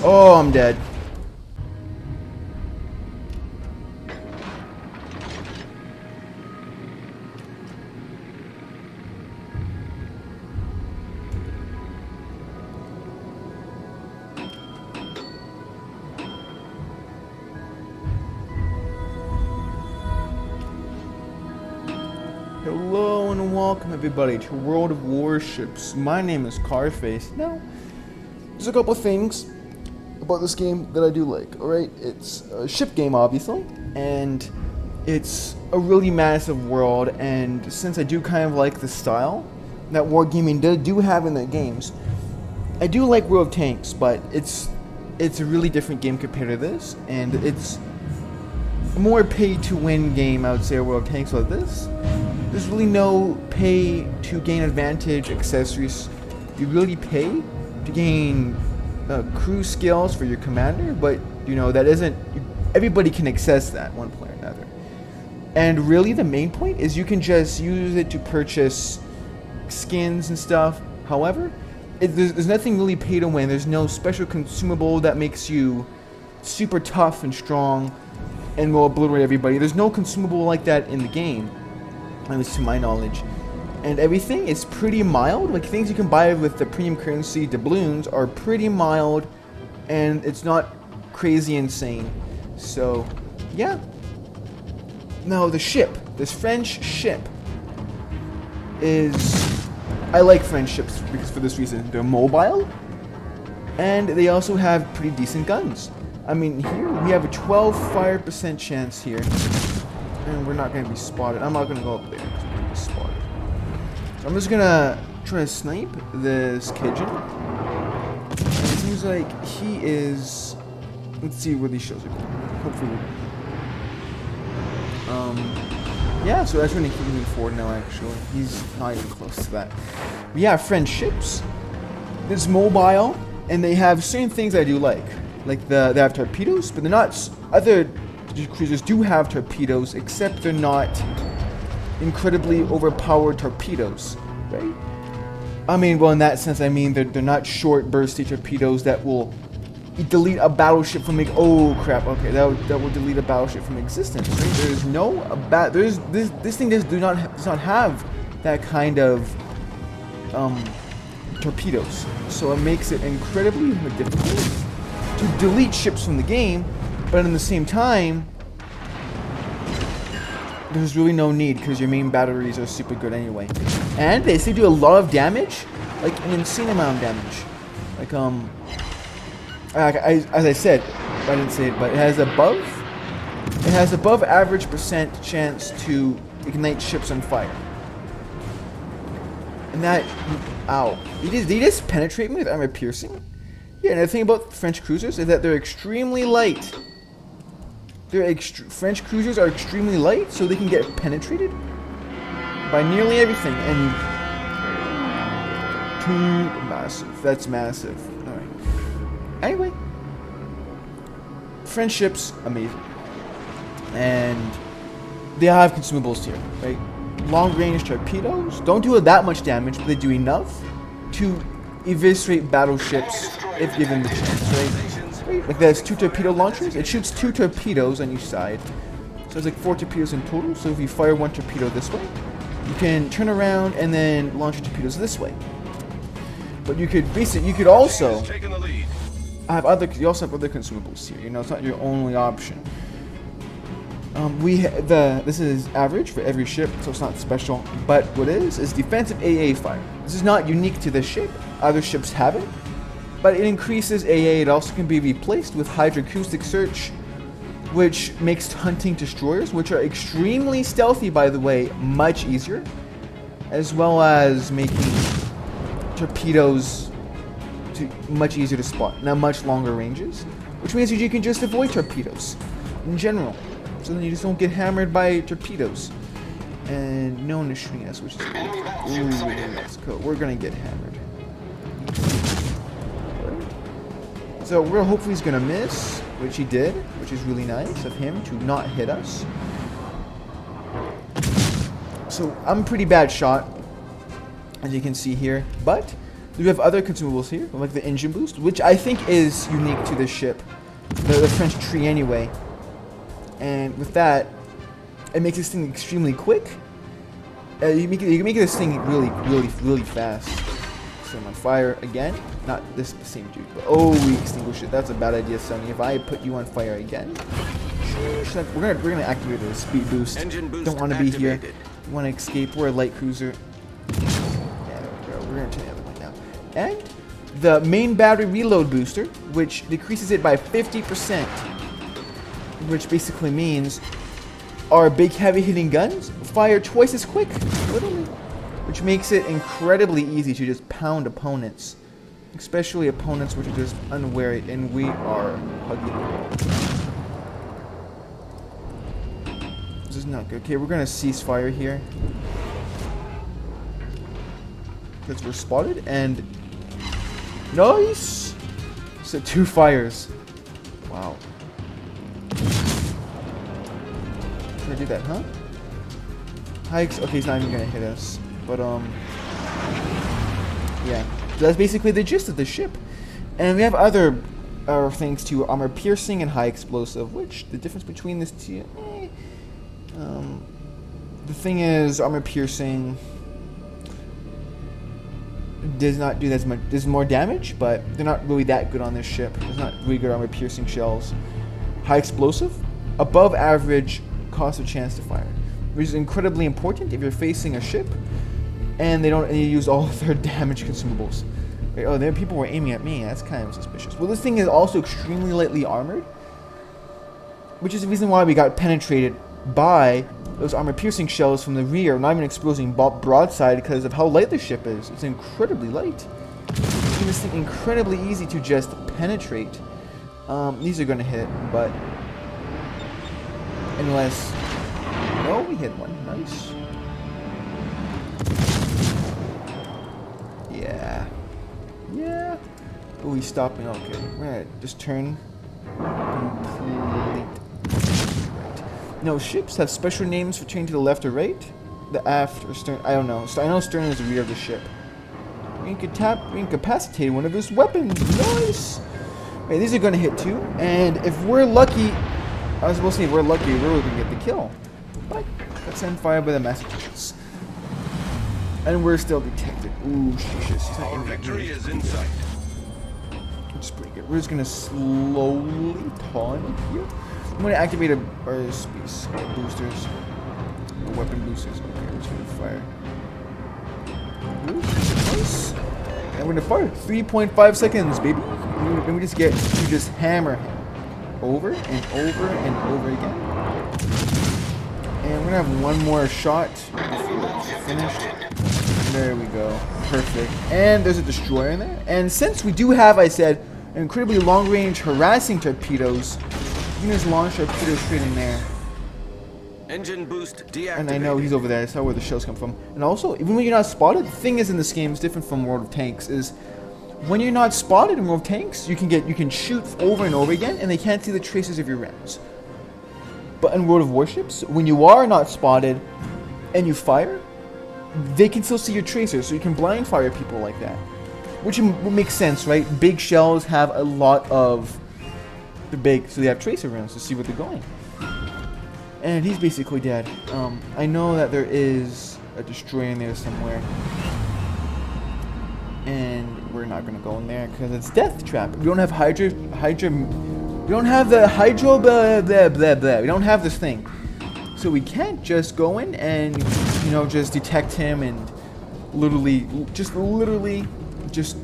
Oh, I'm dead. Hello and welcome everybody to World of Warships. My name is Carface. Now, there's a couple of things about this game that I do like, alright? It's a ship game, obviously, and it's a really massive world, and since I do kind of like the style that wargaming do have in their games, I do like World of Tanks, but it's a really different game compared to this, and it's a more pay-to-win game, I would say, World of Tanks like this. There's really no pay to gain advantage accessories. You really pay to gain crew skills for your commander, but you know that isn't. Everybody can access that one point or another. And really, the main point is you can just use it to purchase skins and stuff. However, there's nothing really pay to win. There's no special consumable that makes you super tough and strong and will obliterate everybody. There's no consumable like that in the game, at least to my knowledge. And everything is pretty mild. Like, things you can buy with the premium currency doubloons are pretty mild, and it's not crazy insane. So, yeah. Now, the ship. This French ship is... I like French ships because for this reason. They're mobile, and they also have pretty decent guns. I mean, here we have a 12% chance here. And we're not going to be spotted. I'm not going to go up there because we're going to be spotted. So I'm just going to try to snipe this Cajun. And it seems like he is... Let's see where these shows are going. Hopefully yeah, so that's really moving forward now, actually. He's not even close to that. But yeah, French ships. It's mobile, and they have certain things I do like. Like, they have torpedoes, but they're not... Other cruisers do have torpedoes, except they're not incredibly overpowered torpedoes, right? I mean, well, in that sense, I mean they're not short bursty torpedoes that will delete a battleship from oh crap, okay, that will delete a battleship from existence, right? There's no this thing does not have that kind of torpedoes, so it makes it incredibly difficult to delete ships from the game. But in the same time, there's really no need because your main batteries are super good anyway. And they still do a lot of damage, like an insane amount of damage. Like, as I said, I didn't say it, but it has above average % chance to ignite ships on fire. And that, ow. They just penetrate me with armor piercing? Yeah, and the thing about French cruisers is that they're extremely light. French cruisers are extremely light, so they can get penetrated by nearly everything. And too massive. That's massive. All right. Anyway, French ships, amazing, and they have consumables here, right? Long-range torpedoes don't do that much damage, but they do enough to eviscerate battleships if given the chance, right? Like, there's 2 torpedo launchers. It shoots 2 torpedoes on each side. So it's like 4 torpedoes in total. So if you fire 1 torpedo this way, you can turn around and then launch your torpedoes this way. But you could also have other consumables here. You know, it's not your only option. This is average for every ship, so it's not special. But what is defensive AA fire. This is not unique to this ship. Other ships have it. But it increases AA. It also can be replaced with hydroacoustic search, which makes hunting destroyers, which are extremely stealthy, by the way, much easier, as well as making torpedoes much easier to spot, now much longer ranges, which means that you can just avoid torpedoes in general, so then you just don't get hammered by torpedoes, and no one is shooting us, which is cool. Ooh, that's cool. We're gonna get hammered. So hopefully he's gonna miss, which he did, which is really nice of him to not hit us. So I'm a pretty bad shot, as you can see here, but We have other consumables here, like the engine boost, which I think is unique to this ship, the French tree anyway. And with that, it makes this thing extremely quick. You can make this thing really fast. So I'm on fire again. Not this same dude, but oh, we extinguished it. That's a bad idea, Sonny. If I put you on fire again, we're gonna activate the speed boost. Don't want to be here. We want to escape. We're a light cruiser. Yeah, we're gonna turn the other way now. And the main battery reload booster, which decreases it by 50%, which basically means our big heavy hitting guns fire twice as quick, literally, which makes it incredibly easy to just pound opponents, especially opponents which are just unwary, and we are hugging the ball. This is not good. Okay, we're gonna cease fire here because we're spotted, and nice. So 2 fires. Wow. Can I do that, huh? Hikes. Okay, he's not even gonna hit us. But yeah. So that's basically the gist of the ship. And we have other things too: armor piercing and high explosive. Which the difference between this two? The thing is, armor piercing does not do as much. Does more damage, but they're not really that good on this ship. There's not really good armor piercing shells. High explosive, above average cost of chance to fire, which is incredibly important if you're facing a ship and they don't use all of their damage consumables. Wait, oh, there people were aiming at me. That's kind of suspicious. Well, this thing is also extremely lightly armored, which is the reason why we got penetrated by those armor piercing shells from the rear, not even exposing broadside because of how light the ship is. It's incredibly light. Making this thing incredibly easy to just penetrate. These are going to hit, but unless... No, we hit one. Nice. Yeah. Yeah. Oh, he's stopping. Okay. We're going to just turn complete right. No, ships have special names for turning to the left or right. The aft or stern. I don't know. So I know stern is the rear of the ship. We can incapacitate one of his weapons. Nice. Wait, these are going to hit too. And if we're lucky... I was supposed to say if we're lucky, we're really going to get the kill. But that's on fire by the Massachusetts. And we're still detected. Ooh, sheesh. Our victory is in sight. Which is pretty good. We're just going to slowly pawn here. I'm going to activate our space boosters. Or weapon boosters. Okay, we're just going to fire. Ooh, nice. And we're going to fire. 3.5 seconds, baby. And we just get to just hammer him. Over and over and over again. And we're gonna have one more shot before it's finished. There we go. Perfect. And there's a destroyer in there. And since we do have, I said, incredibly long-range harassing torpedoes, you can just launch torpedoes straight in there. Engine boost deactivated. And I know he's over there. I saw where the shells come from. And also, even when you're not spotted, the thing is in this game is different from World of Tanks is when you're not spotted in World of Tanks, you can shoot over and over again, and they can't see the traces of your rounds. But in World of Warships, when you are not spotted and you fire, they can still see your tracers, so you can blind fire people like that. Which makes sense, right? Big shells have a lot of... They're big, so they have tracer rounds to see where they're going. And he's basically dead. I know that there is a destroyer in there somewhere. And we're not gonna go in there because it's death trap. We don't have we don't have the hydro blah blah blah blah. We don't have this thing. So we can't just go in and, you know, just detect him and literally just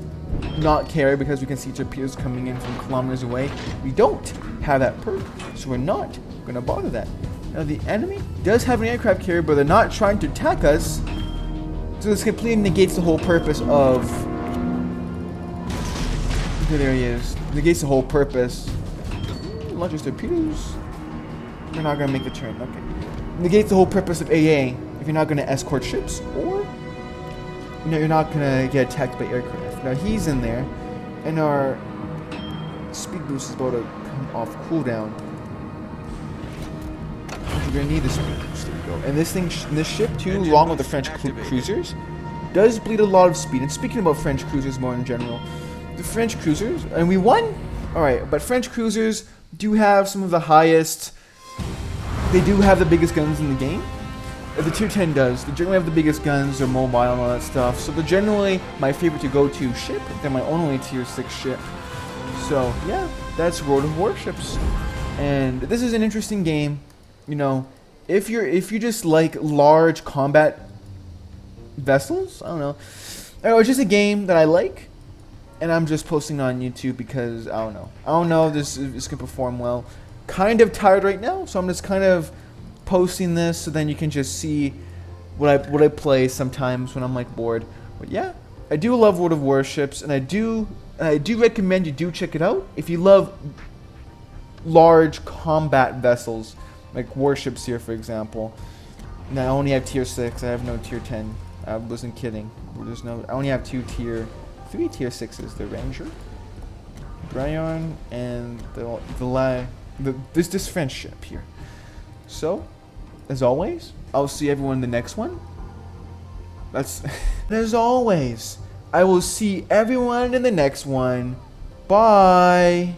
not care because we can see torpedoes coming in from kilometers away. We don't have that perk, so we're not gonna bother that. Now the enemy does have an aircraft carrier, but they're not trying to attack us. So this completely negates the whole purpose of... Okay, there he is. Negates the whole purpose. Launches torpedoes. We're not gonna make the turn. Okay. Negates the whole purpose of AA if you're not gonna escort ships, or you're not gonna get attacked by aircraft. Now he's in there, and our speed boost is about to come off cooldown. We're gonna need the speed boost. There we go. And this thing, this ship too, along with the French cruisers, does bleed a lot of speed. And speaking about French cruisers more in general, the French cruisers, and we won? Alright, but French cruisers do have some of the highest, they do have the biggest guns in the game. The tier 10 does. They generally have the biggest guns, they're mobile and all that stuff. So they're generally my favorite to go to ship. They're my only tier 6 ship. So yeah, that's World of Warships. And this is an interesting game. You know, if you just like large combat vessels, I don't know. It's just a game that I like. And I'm just posting on YouTube because I don't know if this can perform well. Kind of tired right now, so I'm just kind of posting this so then you can just see what I play sometimes when I'm like bored. But yeah, I do love World of Warships, and I do recommend you do check it out if you love large combat vessels like warships here, for example. And I only have tier 6. I have no tier 10. I wasn't kidding. There's no. I only have 3 tier 6s: the Ranger, Bryon, and this French ship here. So, as always, I'll see everyone in the next one. As always, I will see everyone in the next one. Bye.